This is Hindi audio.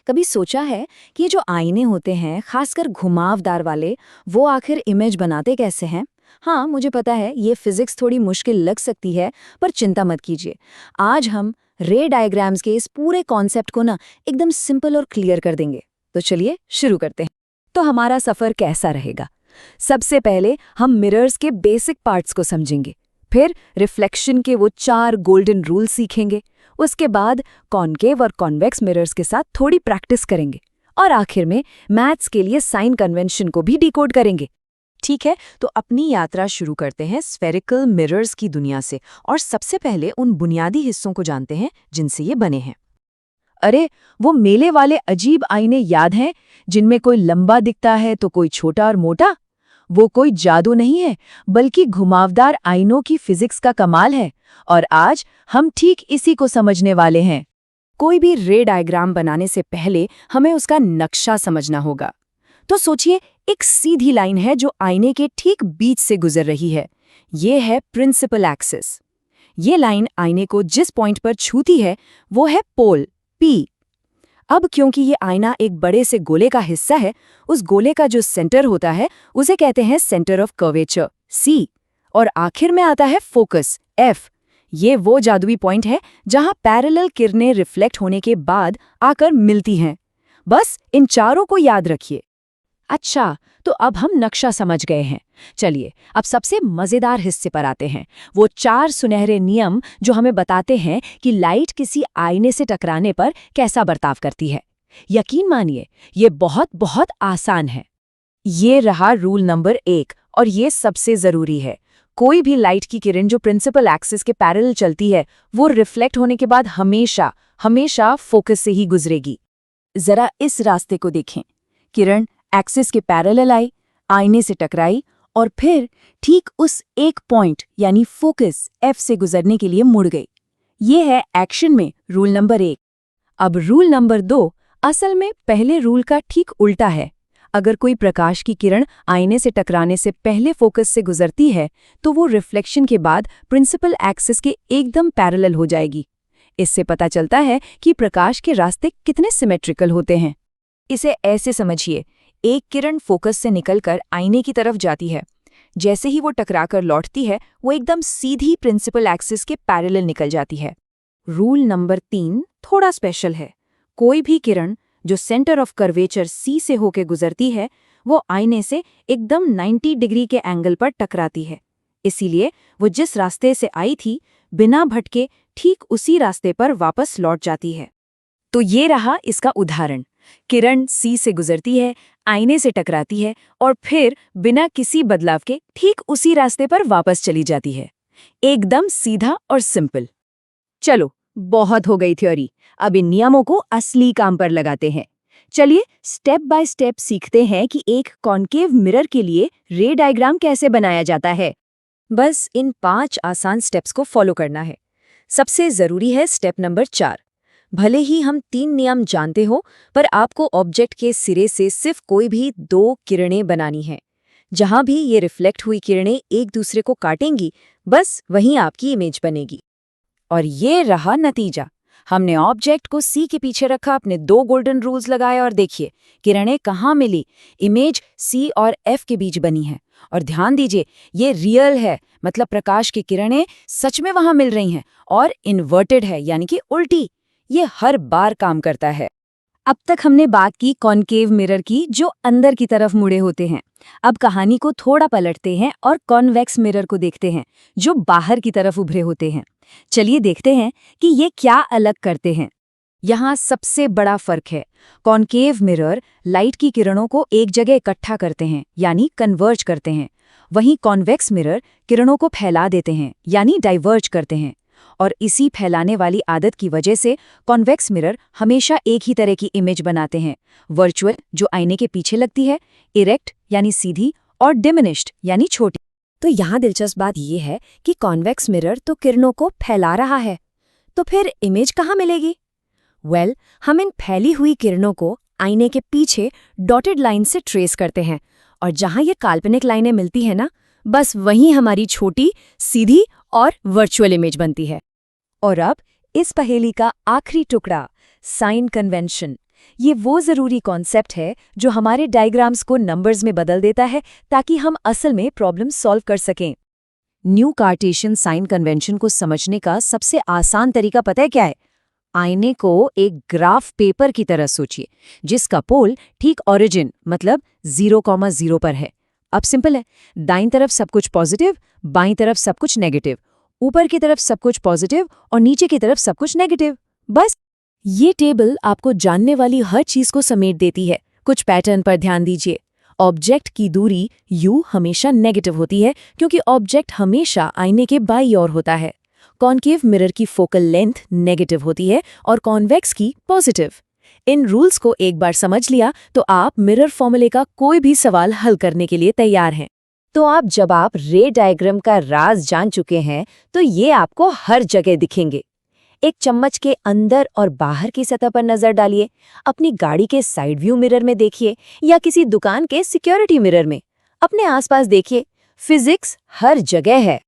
कभी सोचा है कि ये जो आईने होते हैं, खासकर घुमावदार वाले, वो आखिर इमेज बनाते कैसे हैं? हाँ, मुझे पता है ये फिजिक्स थोड़ी मुश्किल लग सकती है, पर चिंता मत कीजिए। आज हम रे डायग्राम्स के इस पूरे कॉन्सेप्ट को ना एकदम सिंपल और क्लियर कर देंगे। तो चलिए शुरू करते हैं। तो हमारा सफर कैसा रहेगा? सबसे पहले हम मिरर्स के बेसिक पार्ट्स को समझेंगे, फिर रिफ्लेक्शन के वो 4 गोल्डन रूल सीखेंगे, उसके बाद कॉनकेव और कॉन्वेक्स मिरर्स के साथ थोड़ी प्रैक्टिस करेंगे और आखिर में मैथ्स के लिए साइन कन्वेंशन को भी डिकोड करेंगे। ठीक है, तो अपनी यात्रा शुरू करते हैं स्फेरिकल मिरर्स की दुनिया से और सबसे पहले उन बुनियादी हिस्सों को जानते हैं जिनसे ये बने हैं। अरे, वो मेले वाले अजीब आईने याद हैं जिनमें कोई लंबा दिखता है तो कोई छोटा और मोटा? वो कोई जादू नहीं है, बल्कि घुमावदार आईनों की फिजिक्स का कमाल है और आज हम ठीक इसी को समझने वाले हैं। कोई भी रे डायग्राम बनाने से पहले हमें उसका नक्शा समझना होगा। तो सोचिए, एक सीधी लाइन है जो आईने के ठीक बीच से गुजर रही है। ये है प्रिंसिपल एक्सिस। ये लाइन आईने को जिस पॉइंट पर छूती है वो है पोल पी। अब क्योंकि ये आईना एक बड़े से गोले का हिस्सा है, उस गोले का जो सेंटर होता है उसे कहते हैं सेंटर ऑफ कर्वेचर सी, और आखिर में आता है फोकस एफ। ये वो जादुई पॉइंट है जहां पैरेलल किरणें रिफ्लेक्ट होने के बाद आकर मिलती हैं। बस इन चारों को याद रखिए। अच्छा, तो अब हम नक्शा समझ गए हैं। चलिए अब सबसे मजेदार हिस्से पर आते हैं, वो 4 सुनहरे नियम जो हमें बताते हैं कि लाइट किसी आईने से टकराने पर कैसा बर्ताव करती है। यकीन मानिए, ये बहुत बहुत आसान है। ये रहा रूल नंबर 1 और ये सबसे जरूरी है। कोई भी लाइट की किरण जो प्रिंसिपल एक्सिस के पैरेलल चलती है, वो रिफ्लेक्ट होने के बाद हमेशा हमेशा फोकस से ही गुजरेगी। जरा इस रास्ते को देखें। किरण एक्सिस के पैरेलल आई, आईने से टकराई और फिर ठीक उस एक पॉइंट यानी फोकस एफ से गुजरने के लिए मुड़ गई। ये है एक्शन में रूल नंबर 1। अब रूल नंबर 2 असल में पहले रूल का ठीक उल्टा है। अगर कोई प्रकाश की किरण आईने से टकराने से पहले फोकस से गुजरती है तो वो रिफ्लेक्शन के बाद प्रिंसिपल एक्सिस के एकदम पैरेलल हो जाएगी। इससे पता चलता है कि प्रकाश के रास्ते कितने सिमेट्रिकल होते हैं। इसे ऐसे समझिए, एक किरण फोकस से निकलकर आईने की तरफ जाती है। जैसे ही वो टकराकर लौटती है, वो एकदम सीधी प्रिंसिपल एक्सिस के पैरेलल निकल जाती है। रूल नंबर 3 थोड़ा स्पेशल है। कोई भी किरण जो सेंटर ऑफ कर्वेचर सी से होकर गुजरती है, वो आईने से एकदम 90 डिग्री के एंगल पर टकराती है। इसीलिए वो जिस रास्ते से आई थी, बिना भटके ठीक उसी रास्ते पर वापस लौट जाती है। तो ये रहा इसका उदाहरण। किरण सी से गुजरती है, आईने से टकराती है और फिर बिना किसी बदलाव के ठीक उसी रास्ते पर वापस चली जाती है। एकदम सीधा और सिंपल। चलो, बहुत हो गई थ्योरी, अब इन नियमों को असली काम पर लगाते हैं। चलिए स्टेप बाय स्टेप सीखते हैं कि एक कॉनकेव मिरर के लिए रे डायग्राम कैसे बनाया जाता है। बस इन 5 आसान स्टेप्स को फॉलो करना है। सबसे जरूरी है स्टेप नंबर 4। भले ही हम 3 नियम जानते हो, पर आपको ऑब्जेक्ट के सिरे से सिर्फ कोई भी 2 किरणें बनानी हैं। जहां भी ये रिफ्लेक्ट हुई किरणें एक दूसरे को काटेंगी, बस वहीं आपकी इमेज बनेगी। और ये रहा नतीजा। हमने ऑब्जेक्ट को सी के पीछे रखा, अपने 2 गोल्डन रूल्स लगाए और देखिए किरणें कहाँ मिली। इमेज सी और एफ के बीच बनी है। और ध्यान दीजिए, ये रियल है, मतलब प्रकाश की किरणें सच में वहां मिल रही हैं, और इन्वर्टेड है यानी कि उल्टी। ये हर बार काम करता है। अब तक हमने बात की कॉनकेव मिरर की, जो अंदर की तरफ मुड़े होते हैं। अब कहानी को थोड़ा पलटते हैं और कॉन्वेक्स मिरर को देखते हैं, जो बाहर की तरफ उभरे होते हैं। चलिए देखते हैं कि ये क्या अलग करते हैं। यहाँ सबसे बड़ा फर्क है, कॉनकेव मिरर लाइट की किरणों को एक जगह इकट्ठा करते हैं यानी कन्वर्ज करते हैं, वहीं कॉन्वेक्स मिरर किरणों को फैला देते हैं यानी डाइवर्ज करते हैं। और इसी फैलाने वाली आदत की वजह से कॉन्वेक्स मिरर हमेशा एक ही तरह की इमेज बनाते हैं। वर्चुअल जो आईने के पीछे लगती है, इरेक्ट यानी सीधी, और डिमिनिश्ड यानी छोटी। तो यहाँ दिलचस्प बात यह है कि कॉन्वेक्स मिरर तो किरणों को फैला रहा है, तो फिर इमेज कहाँ मिलेगी? हम इन फैली हुई किरणों को आईने के पीछे डॉटेड लाइन से ट्रेस करते हैं, और जहाँ ये काल्पनिक लाइनें मिलती हैं ना, बस वहीं हमारी छोटी, सीधी और वर्चुअल इमेज बनती है। और अब इस पहेली का आखिरी टुकड़ा, साइन कन्वेंशन। ये वो ज़रूरी कॉन्सेप्ट है जो हमारे डायग्राम्स को नंबर्स में बदल देता है ताकि हम असल में प्रॉब्लम सॉल्व कर सकें। न्यू कार्टेशियन साइन कन्वेंशन को समझने का सबसे आसान तरीका पता है क्या है? आईने को एक ग्राफ पेपर की तरह सोचिए, जिसका पोल ठीक ओरिजिन मतलब 0,0 पर है। अब सिंपल है, दाईं तरफ सब कुछ पॉजिटिव, बाईं तरफ सब कुछ नेगेटिव, ऊपर की तरफ सब कुछ पॉजिटिव और नीचे की तरफ सब कुछ नेगेटिव। बस ये टेबल आपको जानने वाली हर चीज को समेट देती है। कुछ पैटर्न पर ध्यान दीजिए। ऑब्जेक्ट की दूरी u हमेशा नेगेटिव होती है क्योंकि ऑब्जेक्ट हमेशा आईने के बाईं ओर होता है। कॉन्केव मिरर की फोकल लेंथ नेगेटिव होती है और कॉन्वेक्स की पॉजिटिव। इन रूल्स को एक बार समझ लिया तो आप मिरर फॉर्मूले का कोई भी सवाल हल करने के लिए तैयार हैं। तो जब आप रे डायग्राम का राज जान चुके हैं तो ये आपको हर जगह दिखेंगे। एक चम्मच के अंदर और बाहर की सतह पर नजर डालिए, अपनी गाड़ी के साइड व्यू मिरर में देखिए या किसी दुकान के सिक्योरिटी मिरर में। अपने आसपास देखिए, फिजिक्स हर जगह है।